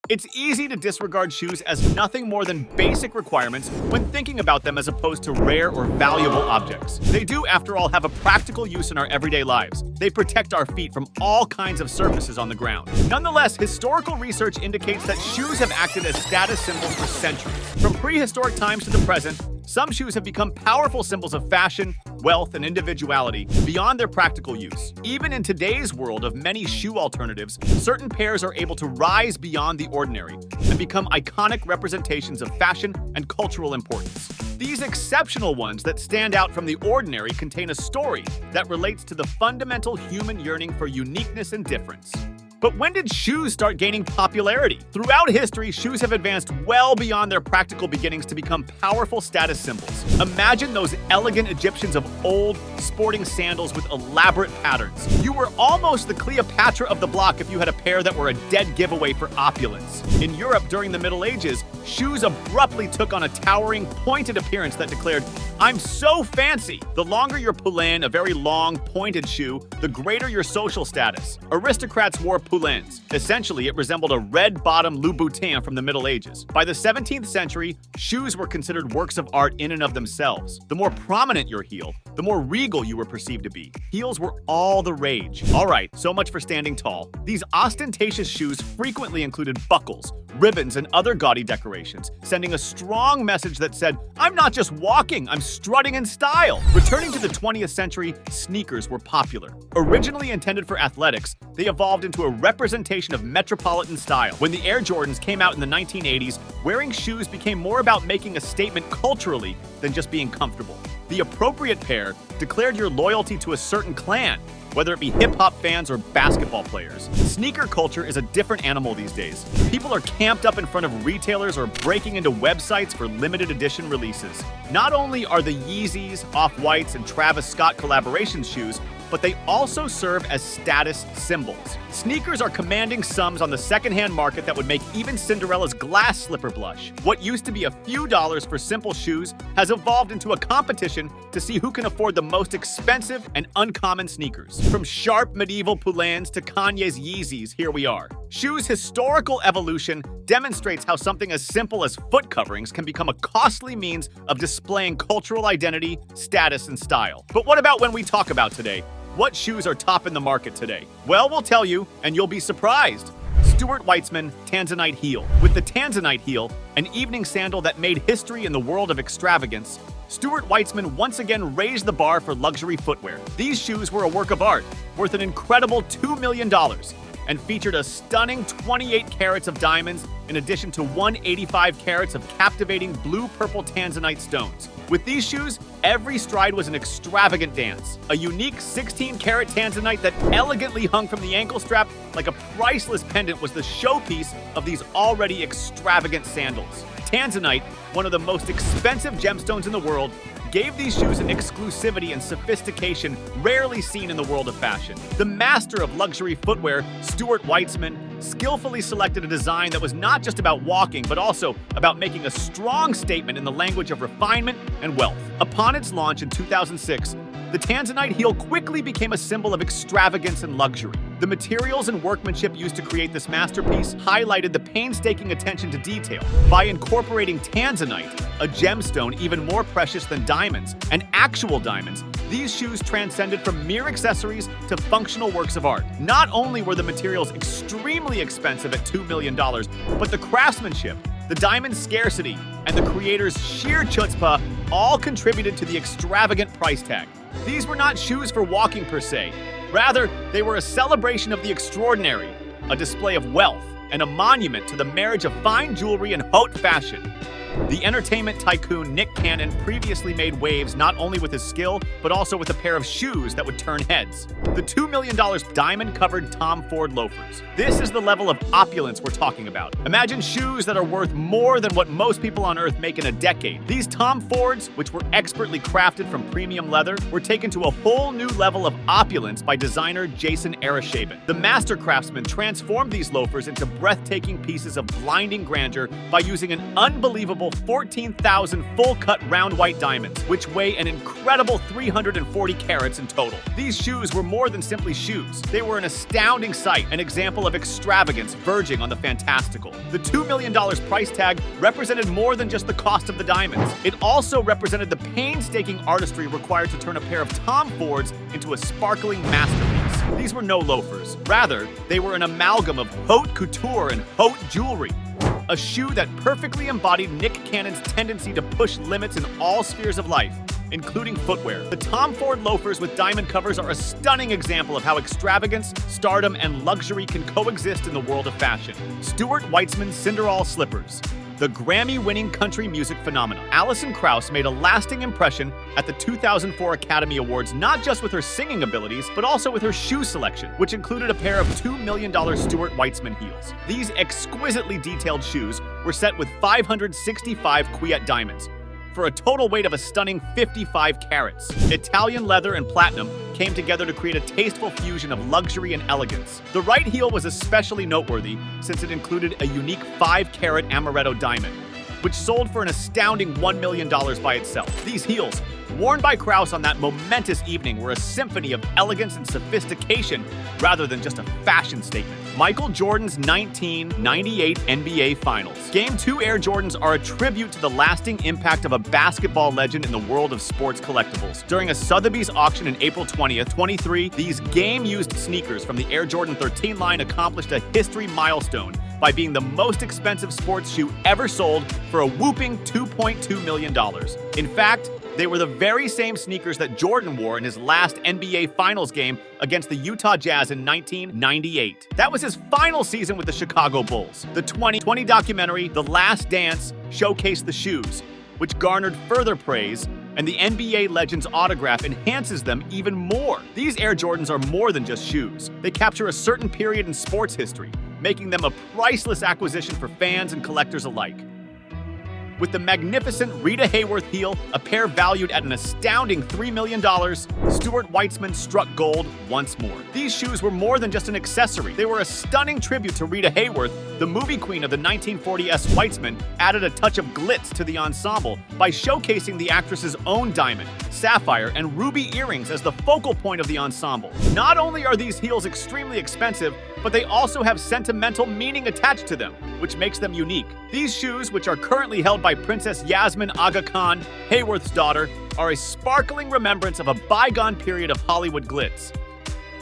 It's easy to disregard shoes as nothing more than basic requirements when thinking about them as opposed to rare or valuable objects. They do, after all, have a practical use in our everyday lives. They protect our feet from all kinds of surfaces on the ground. Nonetheless, historical research indicates that shoes have acted as status symbols for centuries. From prehistoric times to the present, some shoes have become powerful symbols of fashion, wealth, and individuality beyond their practical use. Even in today's world of many shoe alternatives, certain pairs are able to rise beyond the ordinary and become iconic representations of fashion and cultural importance. These exceptional ones that stand out from the ordinary contain a story that relates to the fundamental human yearning for uniqueness and difference. But when did shoes start gaining popularity? Throughout history, shoes have advanced well beyond their practical beginnings to become powerful status symbols. Imagine those elegant Egyptians of old, sporting sandals with elaborate patterns. You were almost the Cleopatra of the block if you had a pair that were a dead giveaway for opulence. In Europe during the Middle Ages, shoes abruptly took on a towering, pointed appearance that declared, "I'm so fancy." The longer your poulain, a very long, pointed shoe, the greater your social status. Aristocrats wore poulains. Essentially, it resembled a red-bottom Louboutin from the Middle Ages. By the 17th century, shoes were considered works of art in and of themselves. The more prominent your heel, the more regal you were perceived to be. Heels were all the rage. Alright, so much for standing tall. These ostentatious shoes frequently included buckles, ribbons, and other gaudy decorations, sending a strong message that said, "I'm not just walking, I'm strutting in style." Returning to the 20th century, sneakers were popular. Originally intended for athletics, they evolved into a representation of metropolitan style. When the Air Jordans came out in the 1980s, wearing shoes became more about making a statement culturally than just being comfortable. The appropriate pair declared your loyalty to a certain clan, whether it be hip-hop fans or basketball players. Sneaker culture is a different animal these days. People are camped up in front of retailers or breaking into websites for limited edition releases. Not only are the Yeezys, Off-Whites, and Travis Scott collaboration shoes, but they also serve as status symbols. Sneakers are commanding sums on the secondhand market that would make even Cinderella's glass slipper blush. What used to be a few dollars for simple shoes has evolved into a competition to see who can afford the most expensive and uncommon sneakers. From sharp medieval poulains to Kanye's Yeezys, here we are. Shoes' historical evolution demonstrates how something as simple as foot coverings can become a costly means of displaying cultural identity, status, and style. But what about when we talk about today? What shoes are top in the market today? Well, we'll tell you, and you'll be surprised. Stuart Weitzman Tanzanite Heel. With the Tanzanite heel, an evening sandal that made history in the world of extravagance, Stuart Weitzman once again raised the bar for luxury footwear. These shoes were a work of art, worth an incredible $2 million, and featured a stunning 28 carats of diamonds in addition to 185 carats of captivating blue-purple Tanzanite stones. With these shoes, every stride was an extravagant dance. A unique 16-carat Tanzanite that elegantly hung from the ankle strap like a priceless pendant was the showpiece of these already extravagant sandals. Tanzanite, one of the most expensive gemstones in the world, gave these shoes an exclusivity and sophistication rarely seen in the world of fashion. The master of luxury footwear, Stuart Weitzman, skillfully selected a design that was not just about walking, but also about making a strong statement in the language of refinement and wealth. Upon its launch in 2006, the Tanzanite heel quickly became a symbol of extravagance and luxury. The materials and workmanship used to create this masterpiece highlighted the painstaking attention to detail. By incorporating Tanzanite, a gemstone even more precious than diamonds, and actual diamonds, these shoes transcended from mere accessories to functional works of art. Not only were the materials extremely expensive at $2 million, but the craftsmanship, the diamond scarcity, and the creator's sheer chutzpah all contributed to the extravagant price tag. These were not shoes for walking per se. Rather, they were a celebration of the extraordinary, a display of wealth, and a monument to the marriage of fine jewelry and haute fashion. The entertainment tycoon Nick Cannon previously made waves not only with his skill, but also with a pair of shoes that would turn heads. The $2 million diamond-covered Tom Ford loafers. This is the level of opulence we're talking about. Imagine shoes that are worth more than what most people on Earth make in a decade. These Tom Fords, which were expertly crafted from premium leather, were taken to a whole new level of opulence by designer Jason Areshaben. The master craftsman transformed these loafers into breathtaking pieces of blinding grandeur by using an unbelievable unbelievable 14,000 full-cut round white diamonds, which weigh an incredible 340 carats in total. These shoes were more than simply shoes. They were an astounding sight, an example of extravagance verging on the fantastical. The $2 million price tag represented more than just the cost of the diamonds. It also represented the painstaking artistry required to turn a pair of Tom Fords into a sparkling masterpiece. These were no loafers. Rather, they were an amalgam of haute couture and haute jewelry. A shoe that perfectly embodied Nick Cannon's tendency to push limits in all spheres of life, including footwear. The Tom Ford loafers with diamond covers are a stunning example of how extravagance, stardom, and luxury can coexist in the world of fashion. Stuart Weitzman's Cinderella slippers, the Grammy-winning country music phenomenon. Alison Krauss made a lasting impression at the 2004 Academy Awards, not just with her singing abilities, but also with her shoe selection, which included a pair of $2 million Stuart Weitzman heels. These exquisitely detailed shoes were set with 565 Quiet diamonds, for a total weight of a stunning 55 carats. Italian leather and platinum came together to create a tasteful fusion of luxury and elegance. The right heel was especially noteworthy since it included a unique 5-carat amaretto diamond, which sold for an astounding $1 million by itself. These heels, worn by Krauss on that momentous evening, were a symphony of elegance and sophistication rather than just a fashion statement. Michael Jordan's 1998 NBA Finals. Game 2 Air Jordans are a tribute to the lasting impact of a basketball legend in the world of sports collectibles. During a Sotheby's auction in April 20th, 23, these game-used sneakers from the Air Jordan 13 line accomplished a history milestone by being the most expensive sports shoe ever sold for a whopping $2.2 million. In fact, they were the very same sneakers that Jordan wore in his last NBA Finals game against the Utah Jazz in 1998. That was his final season with the Chicago Bulls. The 2020 documentary, The Last Dance, showcased the shoes, which garnered further praise, and the NBA legend's autograph enhances them even more. These Air Jordans are more than just shoes. They capture a certain period in sports history, making them a priceless acquisition for fans and collectors alike. With the magnificent Rita Hayworth heel, a pair valued at an astounding $3 million, Stuart Weitzman struck gold once more. These shoes were more than just an accessory. They were a stunning tribute to Rita Hayworth. The movie queen of the 1940s Weitzman added a touch of glitz to the ensemble by showcasing the actress's own diamond, sapphire, and ruby earrings as the focal point of the ensemble. Not only are these heels extremely expensive, but they also have sentimental meaning attached to them, which makes them unique. These shoes, which are currently held by Princess Yasmin Aga Khan, Hayworth's daughter, are a sparkling remembrance of a bygone period of Hollywood glitz.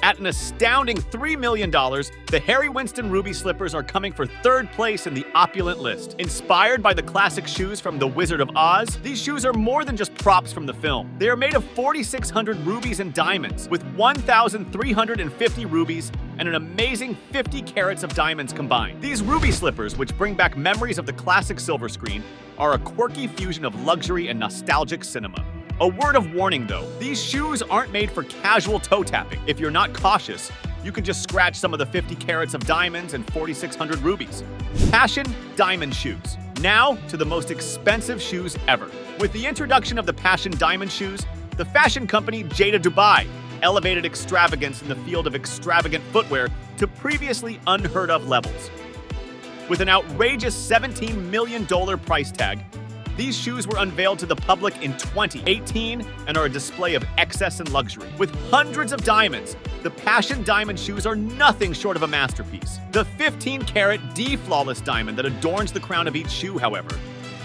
At an astounding $3 million, the Harry Winston Ruby slippers are coming for third place in the opulent list. Inspired by the classic shoes from The Wizard of Oz, these shoes are more than just props from the film. They are made of 4,600 rubies and diamonds, with 1,350 rubies and an amazing 50 carats of diamonds combined. These ruby slippers, which bring back memories of the classic silver screen, are a quirky fusion of luxury and nostalgic cinema. A word of warning though, these shoes aren't made for casual toe tapping. If you're not cautious, you can just scratch some of the 50 carats of diamonds and 4,600 rubies. Passion Diamond Shoes. Now to the most expensive shoes ever. With the introduction of the Passion Diamond Shoes, the fashion company Jada Dubai elevated extravagance in the field of extravagant footwear to previously unheard of levels. With an outrageous $17 million price tag, these shoes were unveiled to the public in 2018 and are a display of excess and luxury. With hundreds of diamonds, the Passion Diamond shoes are nothing short of a masterpiece. The 15-carat D-flawless diamond that adorns the crown of each shoe, however,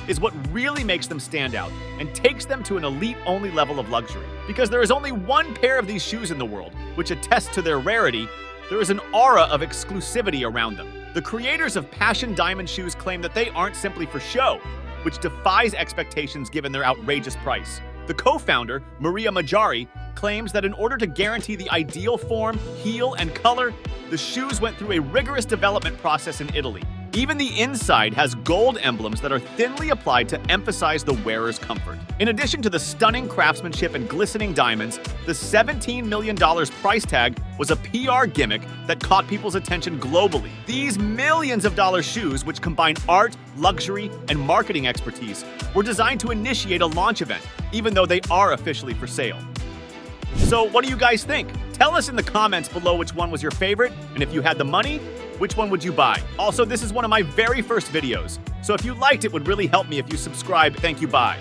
is what really makes them stand out and takes them to an elite-only level of luxury. Because there is only one pair of these shoes in the world, which attests to their rarity, there is an aura of exclusivity around them. The creators of Passion Diamond shoes claim that they aren't simply for show, which defies expectations given their outrageous price. The co-founder, Maria Maggiari, claims that in order to guarantee the ideal form, heel, and color, the shoes went through a rigorous development process in Italy. Even the inside has gold emblems that are thinly applied to emphasize the wearer's comfort. In addition to the stunning craftsmanship and glistening diamonds, the $17 million price tag was a PR gimmick that caught people's attention globally. These millions of dollar shoes, which combine art, luxury, and marketing expertise, were designed to initiate a launch event, even though they are officially for sale. So what do you guys think? Tell us in the comments below which one was your favorite, and if you had the money, Which one would you buy? Also, this is one of my very first videos, so if you liked it, would really help me if you subscribe. Thank you, bye.